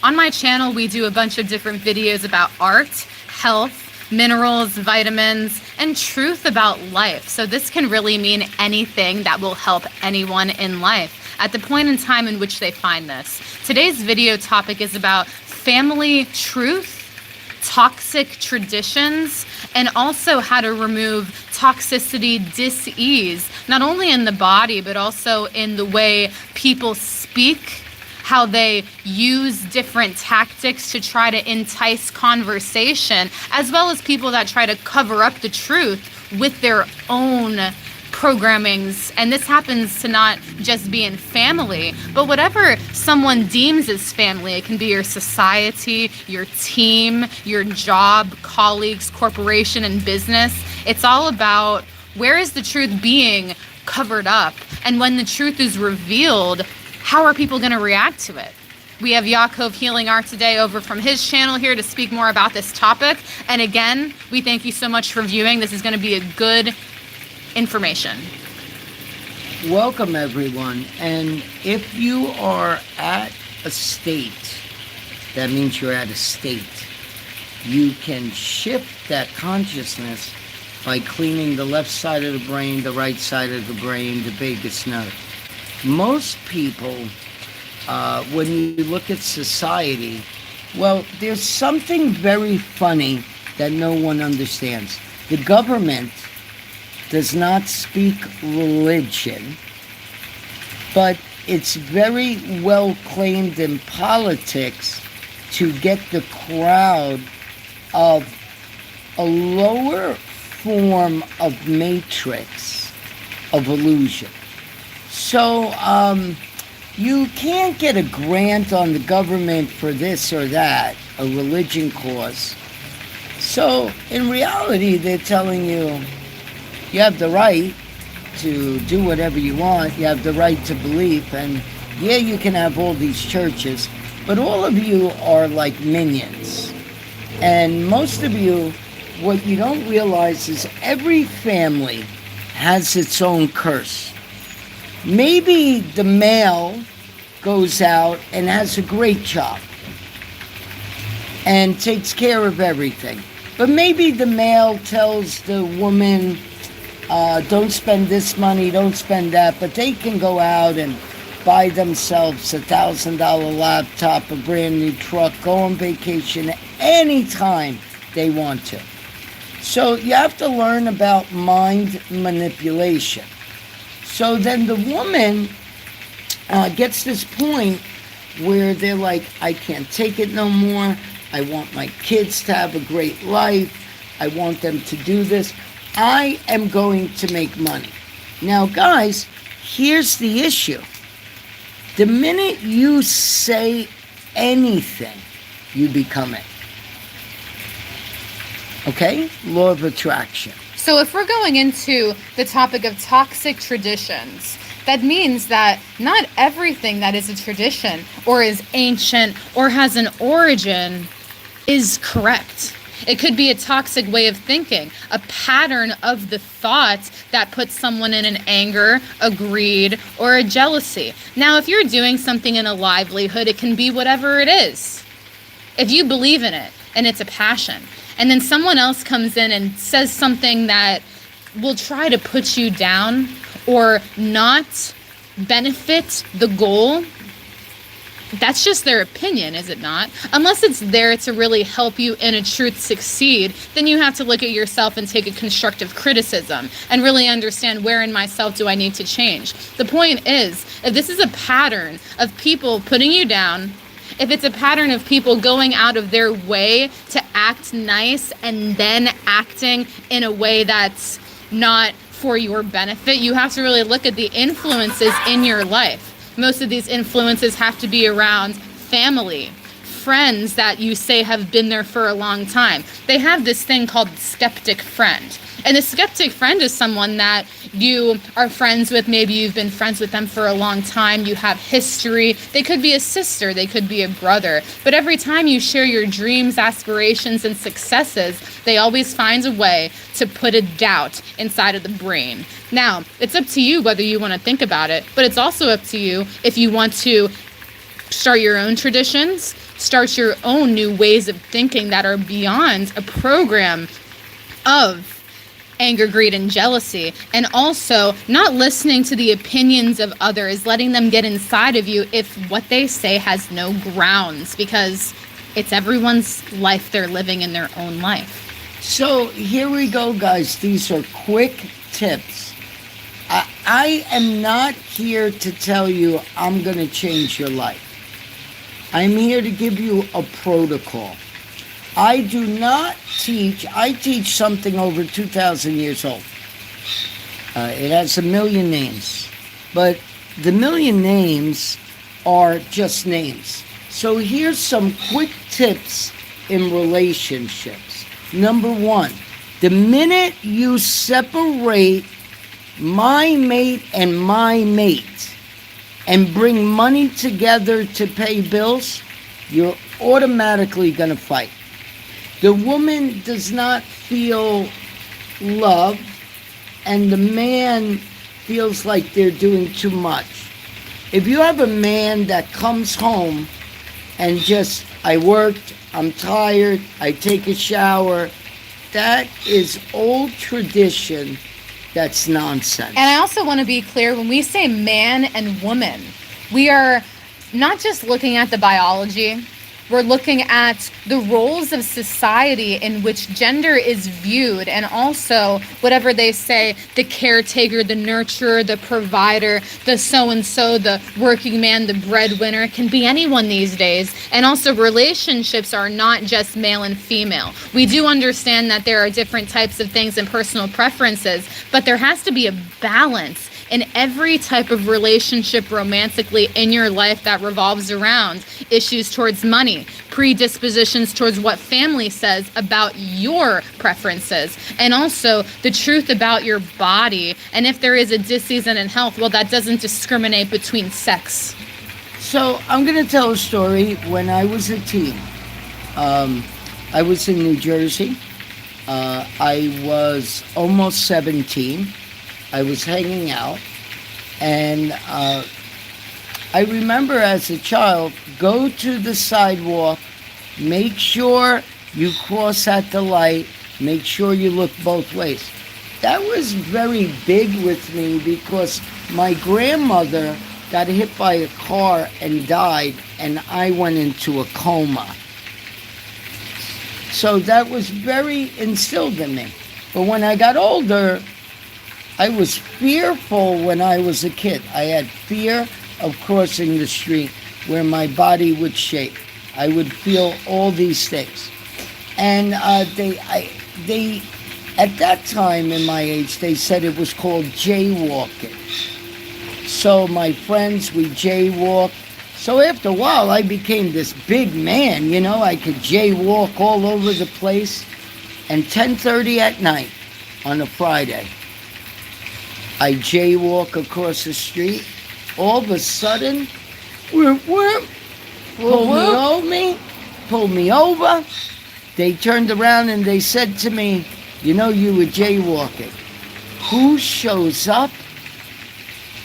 On my channel, we do a bunch of different videos about art, health, minerals, vitamins, and truth about life. So this can really mean anything that will help anyone in life at the point in time in which they find this. Today's video topic is about family truth, toxic traditions, and also how to remove toxicity, dis-ease, not only in the body, but also in the way people speak, how they use different tactics to try to entice conversation, as well as people that try to cover up the truth with their own programmings. And this happens to not just be in family, but whatever someone deems as family. It can be your society, your team, your job, colleagues, corporation, and business. It's all about where is the truth being covered up? And when the truth is revealed, how are people going to react to it? We have Yaakov Healing Art today over from his channel here to speak more about this topic. And again, we thank you so much for viewing. This is going to be a good information. Welcome, everyone. And if you are at a state, that means you're at a state. You can shift that consciousness by cleaning the left side of the brain, the right side of the brain, the vagus nerve. Most people, when you look at society, well, there's something very funny that no one understands. The government does not speak religion, but it's very well claimed in politics to get the crowd of a lower form of matrix of illusion. So you can't get a grant on the government for this or that, a religion cause. So in reality, they're telling you, you have the right to do whatever you want. You have the right to believe. And yeah, you can have all these churches, but all of you are like minions. And most of you, what you don't realize is every family has its own curse. Maybe the male goes out and has a great job and takes care of everything. But maybe the male tells the woman, don't spend this money, don't spend that, but they can go out and buy themselves $1,000 laptop, a brand new truck, go on vacation anytime they want to. So you have to learn about mind manipulation. So then the woman gets this point where they're like, I can't take it no more. I want my kids to have a great life. I want them to do this. I am going to make money. Now, guys, here's the issue. The minute you say anything, you become it. Okay? Law of attraction. So if we're going into the topic of toxic traditions, that means that not everything that is a tradition or is ancient or has an origin is correct. It could be a toxic way of thinking, a pattern of the thought that puts someone in an anger, a greed, or a jealousy. Now, if you're doing something in a livelihood, it can be whatever it is. If you believe in it and it's a passion, and then someone else comes in and says something that will try to put you down or not benefit the goal, that's just their opinion, is it not? Unless it's there to really help you in a truth succeed, then you have to look at yourself and take a constructive criticism and really understand where in myself do I need to change. The point is, if this is a pattern of people putting you down, if it's a pattern of people going out of their way to act nice and then acting in a way that's not for your benefit, you have to really look at the influences in your life. Most of these influences have to be around family, friends that you say have been there for a long time. They have this thing called skeptic friend. And a skeptic friend is someone that you are friends with. Maybe you've been friends with them for a long time. You have history. They could be a sister. They could be a brother. But every time you share your dreams, aspirations, and successes, they always find a way to put a doubt inside of the brain. Now, it's up to you whether you want to think about it, but it's also up to you if you want to start your own traditions, start your own new ways of thinking that are beyond a program of anger, greed, and jealousy, and also not listening to the opinions of others, letting them get inside of you if what they say has no grounds, because it's everyone's life they're living in their own life. So here we go, guys. These are quick tips. I am not here to tell you I'm going to change your life. I'm here to give you a protocol. I do not teach. I teach something over 2,000 years old. It has 1 million names. But the 1 million names are just names. So here's some quick tips in relationships. Number 1, the minute you separate my mate and my mate and bring money together to pay bills, you're automatically going to fight. The woman does not feel love, and the man feels like they're doing too much. If you have a man that comes home and just, I worked, I'm tired, I take a shower, that is old tradition. That's nonsense. And I also want to be clear, when we say man and woman, we are not just looking at the biology. We're looking at the roles of society in which gender is viewed, and also whatever they say, the caretaker, the nurturer, the provider, the so-and-so, the working man, the breadwinner. It can be anyone these days. And also relationships are not just male and female. We do understand that there are different types of things and personal preferences, but there has to be a balance in every type of relationship romantically in your life that revolves around issues towards money, predispositions towards what family says about your preferences, and also the truth about your body. And if there is a dis-season in health, well, that doesn't discriminate between sex. So I'm going to tell a story. When I was a teen, I was in New Jersey. I was almost 17. I was hanging out, and I remember as a child, go to the sidewalk, make sure you cross at the light, make sure you look both ways. That was very big with me because my grandmother got hit by a car and died, and I went into a coma. So that was very instilled in me. But when I got older, I was fearful when I was a kid. I had fear of crossing the street where my body would shake. I would feel all these things. And they at that time in my age, they said it was called jaywalking. So my friends, we jaywalked. So after a while, I became this big man, you know. I could jaywalk all over the place. And 10:30 at night on a Friday, I jaywalk across the street. All of a sudden, pulled me over. They turned around and they said to me, you know, you were jaywalking. Who shows up?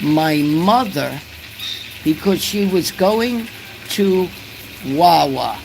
My mother, because she was going to Wawa.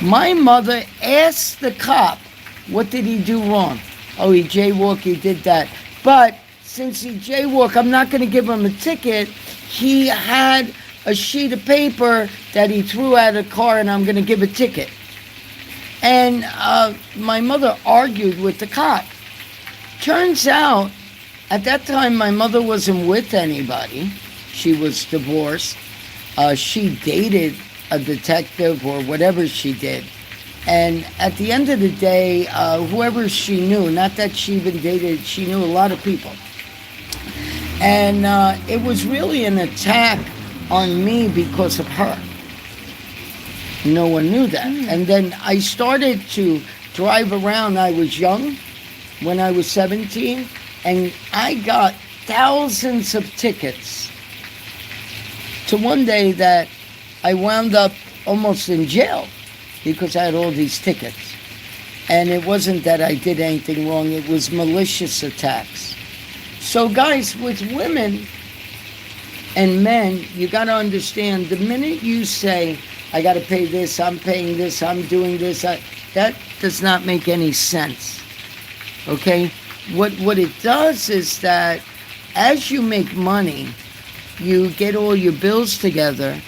My mother asked the cop, what did he do wrong? Oh, he jaywalked, he did that. But since he jaywalked, I'm not going to give him a ticket. He had a sheet of paper that he threw out of the car, and I'm going to give a ticket. And my mother argued with the cop. Turns out, at that time, my mother wasn't with anybody. She was divorced. She dated a detective or whatever she did. And at the end of the day, whoever she knew, not that she even dated, she knew a lot of people. And it was really an attack on me because of her. No one knew that. And then I started to drive around. I was young when I was 17, and I got thousands of tickets. To one day that I wound up almost in jail because I had all these tickets. And it wasn't that I did anything wrong, it was malicious attacks. So guys, with women and men, you got to understand, the minute you say, I got to pay this, I'm paying this, I'm doing this. That does not make any sense. Okay? What it does is that as you make money, you get all your bills together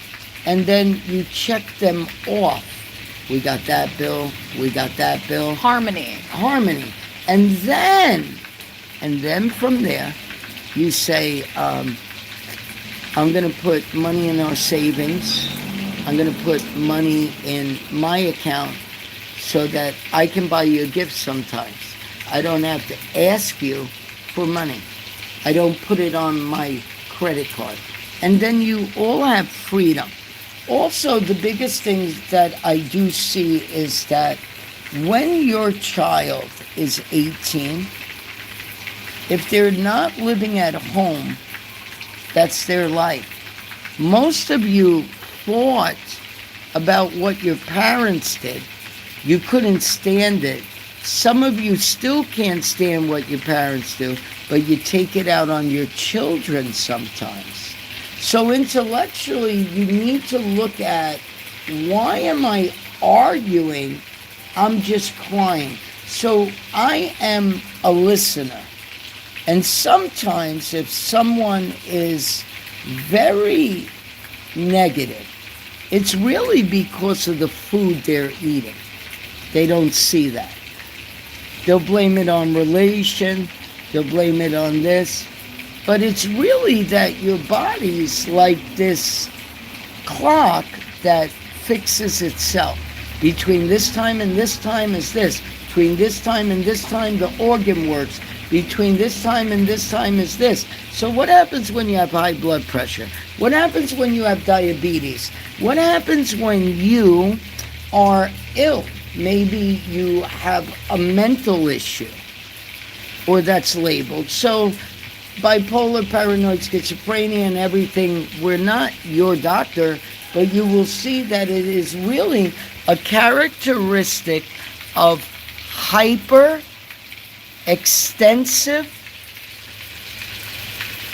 and then you check them off. We got that bill, we got that bill. Harmony. And then from there, you say, I'm going to put money in our savings. I'm going to put money in my account so that I can buy you a gift sometimes. I don't have to ask you for money. I don't put it on my credit card. And then you all have freedom. Also, the biggest thing that I do see is that when your child is 18, if they're not living at home, that's their life. Most of you thought about what your parents did. You couldn't stand it. Some of you still can't stand what your parents do, but you take it out on your children sometimes. So intellectually, you need to look at, why am I arguing? I'm just crying. So I am a listener. And sometimes if someone is very negative, it's really because of the food they're eating. They don't see that. They'll blame it on relation, they'll blame it on this, but it's really that your body's like this clock that fixes itself. Between this time and this time is this. Between this time and this time, the organ works. Between this time and this time is this. So what happens when you have high blood pressure? What happens when you have diabetes? What happens when you are ill? Maybe you have a mental issue, or that's labeled. So bipolar, paranoid, schizophrenia, and everything, we're not your doctor, but you will see that it is really a characteristic of hyper extensive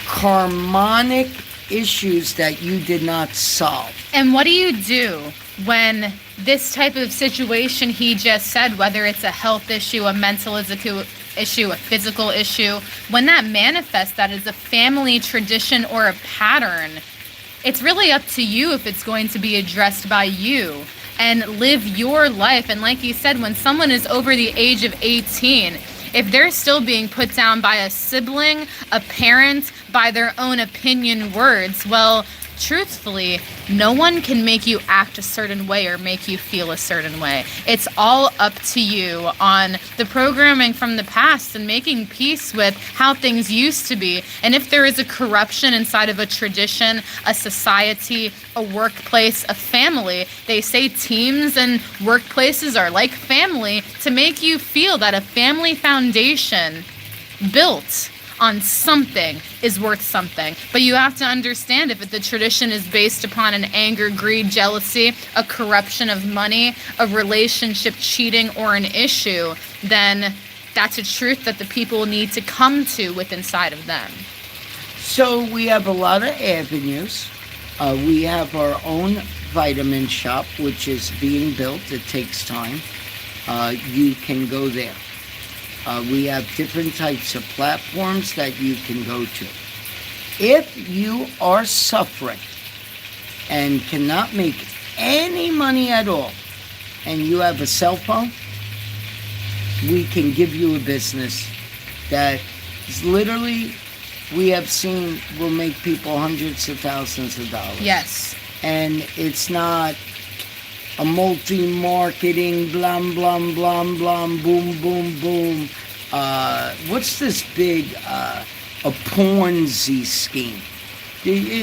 harmonic issues that you did not solve. And what do you do when this type of situation he just said, whether it's a health issue, a mental issue, a physical issue, when that manifests, that is a family tradition or a pattern, it's really up to you if it's going to be addressed by you and live your life. And like you said, when someone is over the age of 18, if they're still being put down by a sibling, a parent, by their own opinion words, well, truthfully, no one can make you act a certain way or make you feel a certain way. It's all up to you on the programming from the past and making peace with how things used to be. And if there is a corruption inside of a tradition, a society, a workplace, a family, they say teams and workplaces are like family to make you feel that a family foundation built on something is worth something. But you have to understand, if the tradition is based upon an anger, greed, jealousy, a corruption of money, a relationship cheating, or an issue, then that's a truth that the people need to come to with inside of them. So we have a lot of avenues. We have our own vitamin shop, which is being built. It takes time. You can go there. We have different types of platforms that you can go to. If you are suffering and cannot make any money at all, and you have a cell phone, we can give you a business that is literally, we have seen, will make people hundreds of thousands of dollars. Yes. And it's not a multi-marketing, blam, blam, blam, blam, boom, boom, boom. What's this big, a Ponzi scheme?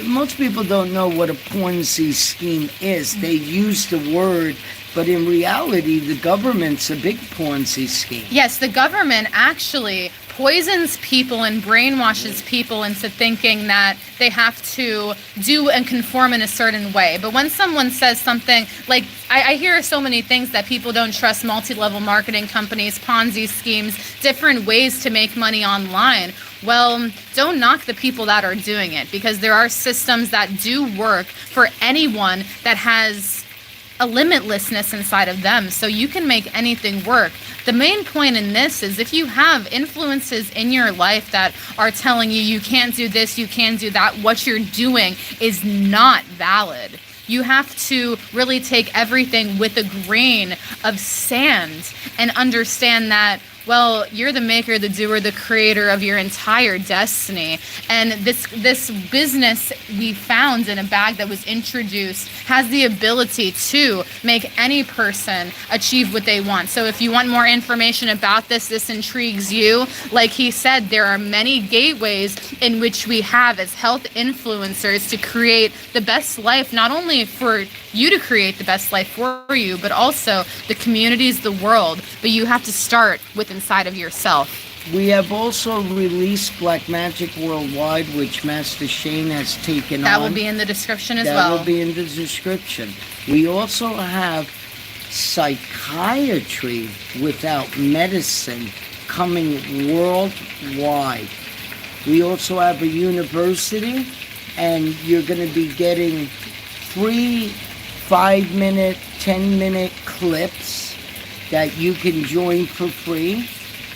Most people don't know what a Ponzi scheme is. They use the word, but in reality, the government's a big Ponzi scheme. Yes, the government actually poisons people and brainwashes people into thinking that they have to do and conform in a certain way. But when someone says something like, I hear so many things that people don't trust multi-level marketing companies, Ponzi schemes, different ways to make money online. Well, don't knock the people that are doing it, because there are systems that do work for anyone that has a limitlessness inside of them, so you can make anything work. The main point in this is if you have influences in your life that are telling you you can't do this, you can't do that, what you're doing is not valid. You have to really take everything with a grain of sand and understand that, well, you're the maker, the doer, the creator of your entire destiny. And this business we found in a bag that was introduced has the ability to make any person achieve what they want. So if you want more information about this intrigues you, like he said, there are many gateways in which we have as health influencers to create the best life, not only for you to create the best life for you, but also the communities, the world. But you have to start with inside of yourself. We have also released Black Magic Worldwide, which Master Shane has taken on. That will be in the description as well. That will be in the description. We also have psychiatry without medicine coming worldwide. We also have a university, and you're going to be getting free 5-minute, 10-minute clips that you can join for free,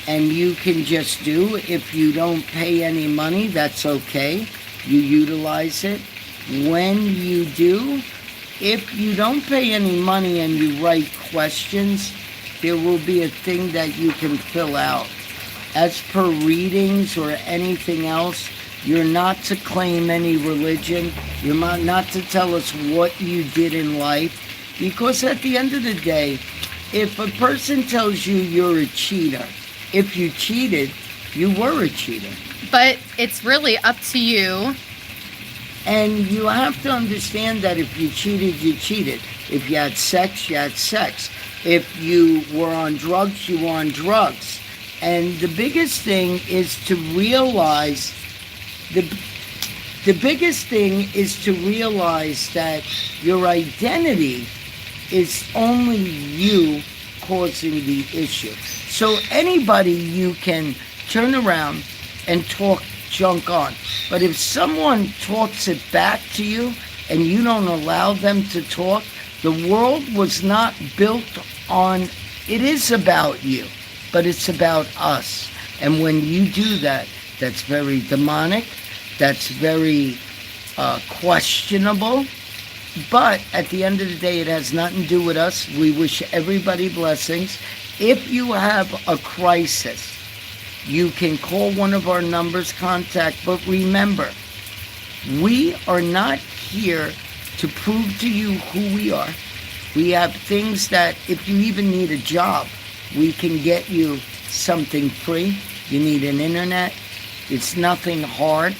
and you can just do. If you don't pay any money, that's okay. You utilize it. When you do, if you don't pay any money and you write questions, there will be a thing that you can fill out. As per readings or anything else, you're not to claim any religion. You're not to tell us what you did in life. Because at the end of the day, if a person tells you you're a cheater, if you cheated, you were a cheater. But it's really up to you. And you have to understand that if you cheated, you cheated. If you had sex, you had sex. If you were on drugs, you were on drugs. And the biggest thing is to realize the biggest thing is to realize that your identity is only you causing the issue. So anybody you can turn around and talk junk on. But if someone talks it back to you and you don't allow them to talk, the world was not built on, it is about you, but it's about us. And when you do that, that's very demonic, that's very questionable. But at the end of the day, it has nothing to do with us. We wish everybody blessings. If you have a crisis, you can call one of our numbers, contact. But remember, we are not here to prove to you who we are. We have things that if you even need a job, we can get you something free. You need an internet. It's nothing hard,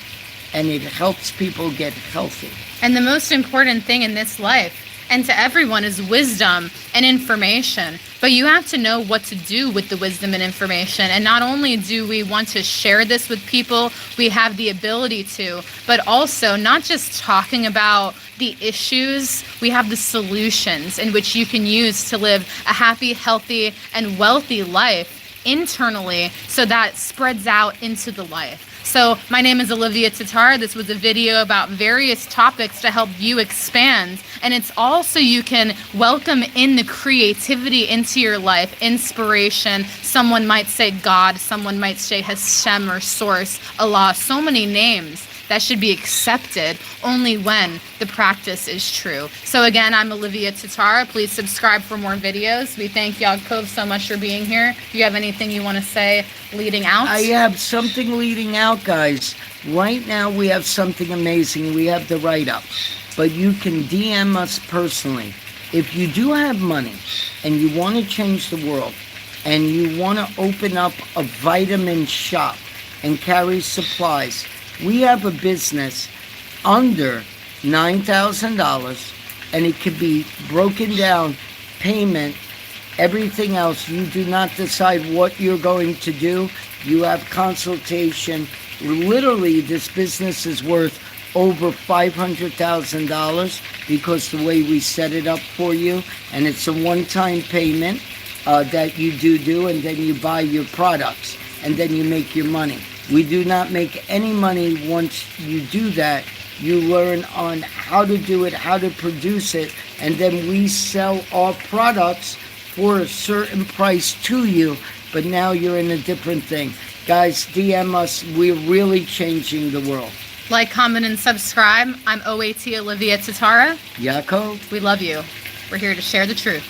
and it helps people get healthy. And the most important thing in this life, and to everyone, is wisdom and information. But you have to know what to do with the wisdom and information. And not only do we want to share this with people, we have the ability to, but also not just talking about the issues, we have the solutions in which you can use to live a happy, healthy, and wealthy life internally, so that spreads out into the life. So my name is Olivia Tatara. This was a video about various topics to help you expand. And it's also you can welcome in the creativity into your life, inspiration. Someone might say God, someone might say Hashem or Source, Allah, so many names that should be accepted only when the practice is true. So again, I'm Olivia Tatara. Please subscribe for more videos. We thank Yaakov so much for being here. Do you have anything you want to say leading out? I have something leading out, guys. Right now we have something amazing. We have the write-up. But you can DM us personally. If you do have money and you want to change the world and you want to open up a vitamin shop and carry supplies, we have a business under $9,000, and it could be broken down, payment, everything else. You do not decide what you're going to do. You have consultation. Literally, this business is worth over $500,000 because the way we set it up for you, and it's a one-time payment that you do, and then you buy your products, and then you make your money. We do not make any money once you do that. You learn on how to do it, how to produce it, and then we sell our products for a certain price to you, but now you're in a different thing. Guys, DM us. We're really changing the world. Like, comment, and subscribe. I'm OAT Olivia Tatara. Yaakov? We love you. We're here to share the truth.